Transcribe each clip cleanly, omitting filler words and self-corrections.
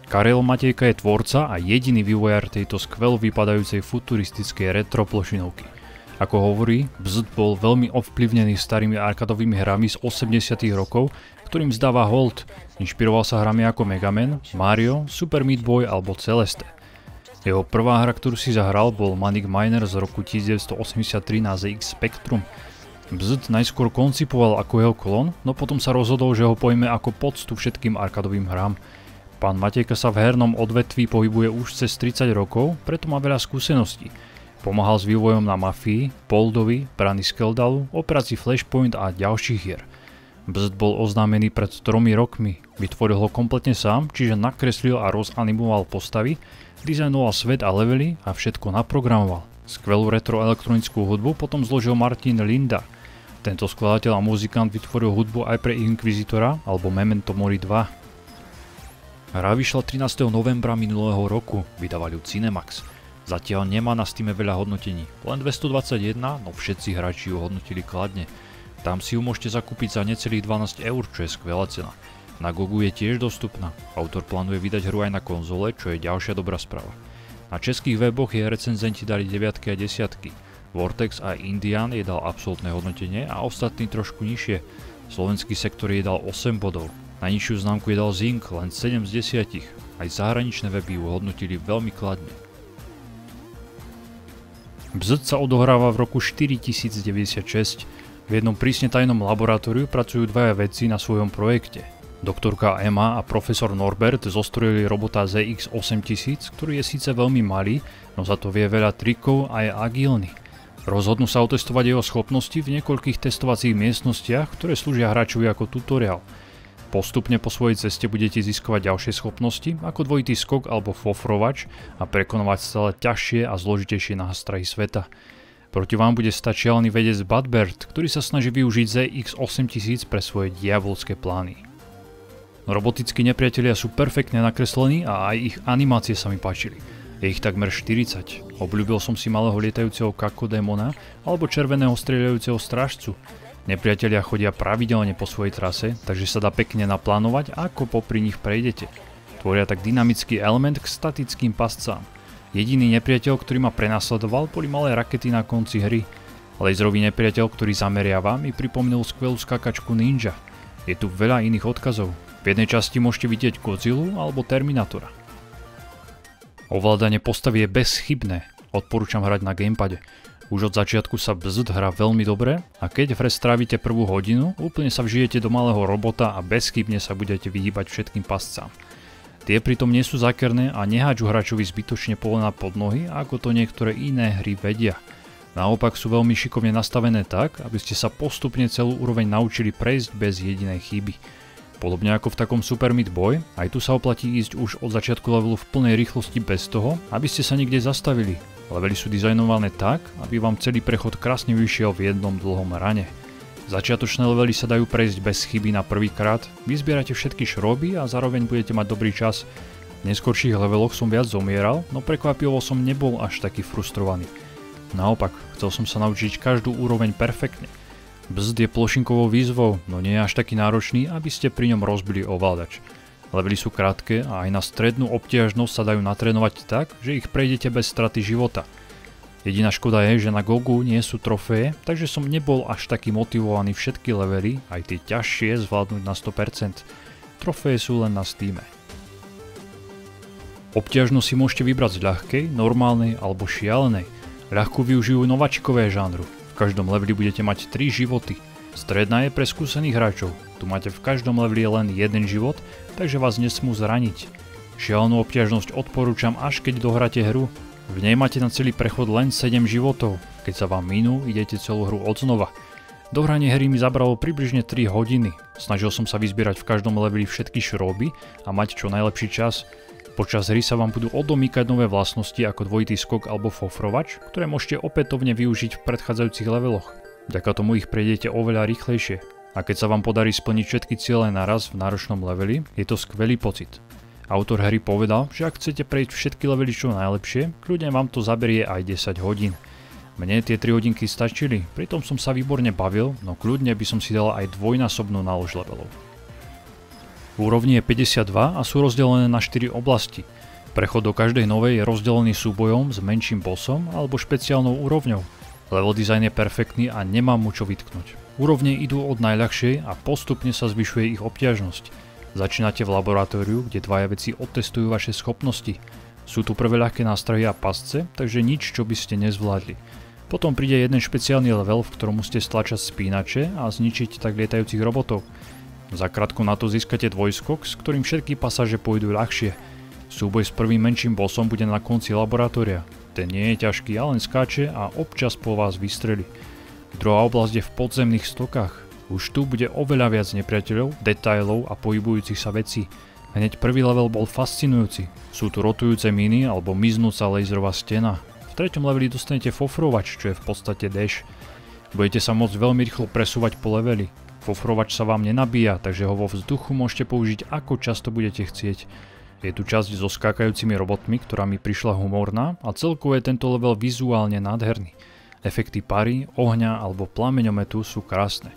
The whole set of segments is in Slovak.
Karel Matejka je tvorca a jediný vývojár tejto skvelo vypadajúcej futuristickej retro plošinovky. Ako hovorí, Bzd bol veľmi ovplyvnený starými arkadovými hrami z 80 rokov, ktorým zdáva hold. Inšpiroval sa hrami ako Mega Man, Mario, Super Meat Boy alebo Celeste. Jeho prvá hra, ktorú si zahral, bol Manic Miner z roku 1983 na ZX Spectrum. Bzd najskôr koncipoval ako jeho klon, no potom sa rozhodol, že ho pojme ako poctu všetkým arkadovým hrám. Pán Matejka sa v hernom odvetví pohybuje už cez 30 rokov, preto má veľa skúseností. Pomáhal s vývojom na Mafii, Poldovi, Brany Skeldalu, operácii Flashpoint a ďalších hier. Bzd bol oznámený pred 3 rokmi, vytvoril ho kompletne sám, čiže nakreslil a rozanimoval postavy, dizajnoval svet a levely a všetko naprogramoval. Skvelú retro elektronickú hudbu potom zložil Martin Linda. Tento skladateľ a muzikant vytvoril hudbu aj pre Inquisitora alebo Memento Mori 2. Hra vyšla 13. novembra minulého roku, vydával ju Cinemax. Zatiaľ nemá na Steame veľa hodnotení, len 221, no všetci hráči ju hodnotili kladne. Tam si ju môžete zakúpiť za necelých 12 €, čo je skvelá cena. Na GOGu je tiež dostupná, autor plánuje vydať hru aj na konzole, čo je ďalšia dobrá správa. Na českých weboch jej recenzenti dali 9 a 10. Vortex a Indian jej dal absolútne hodnotenie a ostatní trošku nižšie. Slovenský sektor jej dal 8 bodov. Najnižšiu známku jej dal Zing, len 7 z 10. Aj zahraničné weby ju hodnotili veľmi kladne. Bzd sa odohráva v roku 4096. V jednom prísne tajnom laboratóriu pracujú dvaja vedci na svojom projekte. Doktorka Emma a profesor Norbert zostrojili robota ZX8000, ktorý je síce veľmi malý, no za to vie veľa trikov a je agilný. Rozhodnú sa otestovať jeho schopnosti v niekoľkých testovacích miestnostiach, ktoré slúžia hráčovi ako tutoriál. Postupne po svojej ceste budete získovať ďalšie schopnosti, ako dvojitý skok alebo fofrovač a prekonovať stále ťažšie a zložitejšie nástrahy sveta. Proti vám bude stať šialený vedec Budbert, ktorý sa snaží využiť ZX8000 pre svoje diabolské plány. Robotickí nepriatelia sú perfektne nakreslení a aj ich animácie sa mi páčili. Je ich takmer 40. Obľúbil som si malého lietajúceho kakodémona alebo červeného strieľajúceho strážcu. Nepriatelia chodia pravidelne po svojej trase, takže sa dá pekne naplánovať, ako popri nich prejdete. Tvoria tak dynamický element k statickým pascám. Jediný nepriateľ, ktorý ma prenasledoval, boli malé rakety na konci hry. Laserový nepriateľ, ktorý zameriava, mi pripomínal skvelú skakačku Ninja. Je tu veľa iných odkazov. V jednej časti môžete vidieť Godzillu alebo Terminatora. Ovládanie postavy je bezchybné. Odporúčam hrať na gamepade. Už od začiatku sa Bzd hrá veľmi dobre a keď v hre strávite prvú hodinu, úplne sa vžijete do malého robota a bezchybne sa budete vyhýbať všetkým pascám. Tie pritom nie sú zákerné a nehádžu hráčovi zbytočne polená pod nohy, ako to niektoré iné hry vedia. Naopak sú veľmi šikovne nastavené tak, aby ste sa postupne celú úroveň naučili prejsť bez jedinej chyby. Podobne ako v takom Super Meat Boy, aj tu sa oplatí ísť už od začiatku levelu v plnej rýchlosti bez toho, aby ste sa niekde zastavili. Levely sú dizajnované tak, aby vám celý prechod krásne vyšiel v jednom dlhom rane. Začiatočné levely sa dajú prejsť bez chyby na prvýkrát, vyzbierate všetky šroby a zároveň budete mať dobrý čas. V neskorších leveloch som viac zomieral, no prekvapivo som nebol až taký frustrovaný. Naopak, chcel som sa naučiť každú úroveň perfektne. Bzd je plošinkovou výzvou, no nie je až taký náročný, aby ste pri ňom rozbili ovládač. Levely sú krátke a aj na strednú obťažnosť sa dajú natrénovať tak, že ich prejdete bez straty života. Jediná škoda je, že na GOGu nie sú trofeje, takže som nebol až taký motivovaný všetky levely, aj tie ťažšie, zvládnuť na 100%. Trofeje sú len na Steame. Obťažnosť si môžete vybrať z ľahkej, normálnej alebo šialenej. Ľahkú využijú nováčikové žánru. V každom leveli budete mať 3 životy. Stredná je pre skúsených hráčov. Tu máte v každom leveli len jeden život, takže vás nesmú zraniť. Šialenú obťažnosť odporúčam, až keď dohráte hru. V nej máte na celý prechod len 7 životov. Keď sa vám minú, idete celú hru odznova. Dohranie hry mi zabralo približne 3 hodiny. Snažil som sa vyzbierať v každom leveli všetky šroby a mať čo najlepší čas. Počas hry sa vám budú odomýkať nové vlastnosti ako dvojitý skok alebo fofrovač, ktoré môžete opätovne využiť v predchádzajúcich leveloch. Vďaka tomu ich prejdete oveľa rýchlejšie. A keď sa vám podarí splniť všetky ciele naraz v náročnom leveli, je to skvelý pocit. Autor hry povedal, že ak chcete prejsť všetky levely čo najlepšie, kľudne vám to zaberie aj 10 hodín. Mne tie 3 hodinky stačili, pritom som sa výborne bavil, no kľudne by som si dal aj dvojnásobnú nálož levelov. V úrovni je 52 a sú rozdelené na 4 oblasti. Prechod do každej novej je rozdelený súbojom s menším bossom alebo špeciálnou úrovňou. Level design je perfektný a nemám mu čo vytknúť. Úrovne idú od najľahšej a postupne sa zvyšuje ich obťažnosť. Začínate v laboratóriu, kde dvaja vedci otestujú vaše schopnosti. Sú tu prvé ľahké nástrahy a pasce, takže nič, čo by ste nezvládli. Potom príde jeden špeciálny level, v ktorom musíte stlačať spínače a zničiť tak lietajúcich robotov. Zakrátko na to získate dvojskok, s ktorým všetky pasáže pôjdu ľahšie. Súboj s prvým menším bossom bude na konci laboratória. Ten nie je ťažký a len skáče a občas po vás vystrelí. Druhá oblasť je v podzemných stokách. Už tu bude oveľa viac nepriateľov, detailov a pohybujúcich sa vecí. Hneď prvý level bol fascinujúci. Sú tu rotujúce míny alebo miznúca laserová stena. V treťom leveli dostanete fofrovač, čo je v podstate dash. Budete sa môcť veľmi rýchlo presúvať po leveli. Fofrovač sa vám nenabíja, takže ho vo vzduchu môžete použiť ako často budete chcieť. Je tu časť so skákajúcimi robotmi, ktorá mi prišla humorná a celkovo je tento level vizuálne nádherný. Efekty pary, ohňa alebo plameňometu sú krásne.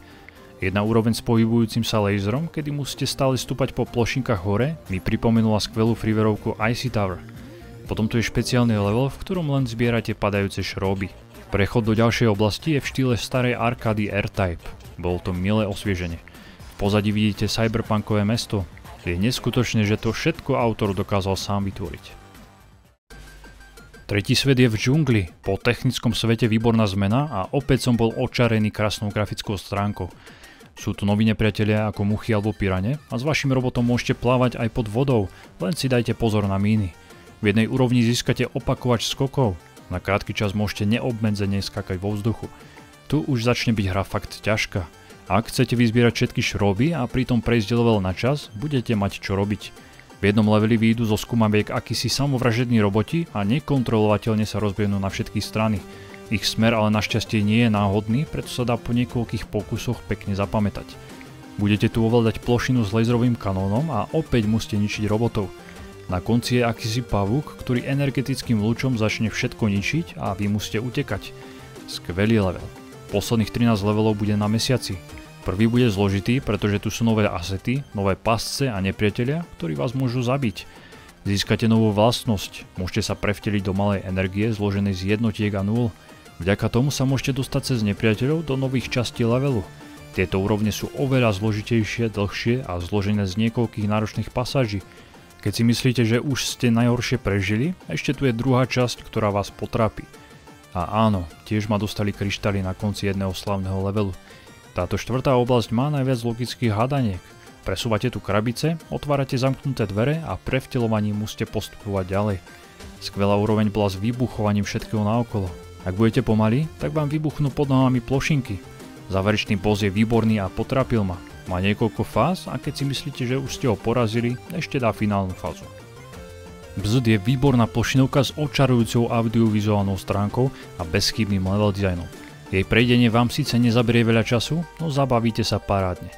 Jedna úroveň s pohybujúcim sa laserom, kedy musíte stále stúpať po plošinkách hore, mi pripomenula skvelú freewareovku Icy Tower. Potom tu je špeciálny level, v ktorom len zbierate padajúce šróby. Prechod do ďalšej oblasti je v štýle starej arkády R-Type. Bolo to milé osvieženie. V pozadí vidíte cyberpunkové mesto. Je neskutočné, že to všetko autor dokázal sám vytvoriť. Tretí svet je v džungli. Po technickom svete výborná zmena a opäť som bol očarený krásnou grafickou stránkou. Sú tu noví nepriatelia ako muchy alebo pirane a s vašim robotom môžete plávať aj pod vodou, len si dajte pozor na míny. V jednej úrovni získate opakovač skokov. Na krátky čas môžete neobmedzene skakať vo vzduchu. Tu už začne byť hra fakt ťažká. Ak chcete vyzbierať všetky šroby a pritom prejsť level na čas, budete mať čo robiť. V jednom leveli výjdu zo skúmaviek akýsi samovražední roboti a nekontrolovateľne sa rozbehnú na všetky strany. Ich smer ale našťastie nie je náhodný, preto sa dá po niekoľkých pokusoch pekne zapamätať. Budete tu ovládať plošinu s laserovým kanónom a opäť musíte ničiť robotov. Na konci je akýsi pavúk, ktorý energetickým lúčom začne všetko ničiť a vy musíte utekať. Skvelý level. Posledných 13 levelov bude na mesiaci. Prvý bude zložitý, pretože tu sú nové asety, nové pasce a nepriatelia, ktorí vás môžu zabiť. Získate novú vlastnosť, môžete sa prevteliť do malej energie zloženej z jednotiek a nul. Vďaka tomu sa môžete dostať cez nepriateľov do nových častí levelu. Tieto úrovne sú oveľa zložitejšie, dlhšie a zložené z niekoľkých náročných pasáží. Keď si myslíte, že už ste najhoršie prežili, ešte tu je druhá časť, ktorá vás potrápi. A áno, tiež ma dostali kryštály na konci jedného slavného levelu. Táto štvrtá oblasť má najviac logických hádaniek. Presúvate tu krabice, otvárate zamknuté dvere a prevteľovaním musíte postupovať ďalej. Skvelá úroveň bola s vybuchovaním všetkého naokolo. Ak budete pomalí, tak vám vybuchnú pod nohami plošinky. Záverečný boss je výborný a potrápil ma. Má niekoľko fáz a keď si myslíte, že už ste ho porazili, ešte dá finálnu fázu. Bzd je výborná plošinovka s očarujúcou audiovizuálnou stránkou a bezchybným level designom. Jej prejdenie vám síce nezaberie veľa času, no zabavíte sa parádne.